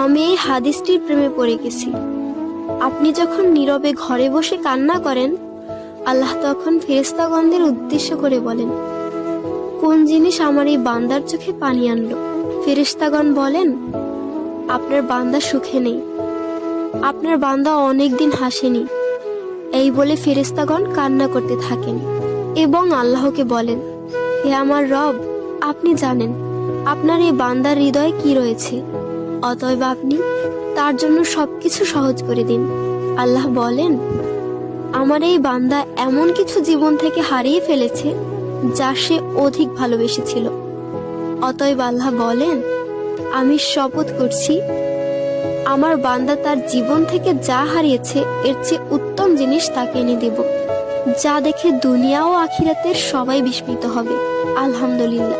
আমি এই হাদিসটির প্রেমে পড়ে গেছি। আপনি যখন নীরবে ঘরে বসে কান্না করেন, আল্লাহ তখন ফেরেশতাগণদের উদ্দেশ্য করে বলেন, কোন জিনিস আমার এই বান্দার চোখে পানি আনলো? ফেরেশতাগণ বলেন, আপনার বান্দা সুখে নেই, আপনার বান্দা অনেকদিন হাসেনি। এই বলে ফেরেশতাগণ কান্না করতে থাকেন এবং আল্লাহকে বলেন, হে আমার রব, আপনি জানেন আপনার এই বান্দার হৃদয়ে কি রয়েছে, অতএব আপনি তার জন্য সবকিছু সহজ করে দিন। আল্লাহ বলেন, আমার এই বান্দা এমন কিছু জীবন থেকে হারিয়ে ফেলেছে যা সে অধিক ভালোবেসেছিল। অতএব আল্লাহ বলেন, আমি শপথ করছি, আমার বান্দা তার জীবন থেকে যা হারিয়েছে এর চেয়ে উত্তম জিনিস তাকে এনে দেব, যা দেখে দুনিয়া ও আখিরাতের সবাই বিস্মিত হবে। আলহামদুলিল্লাহ।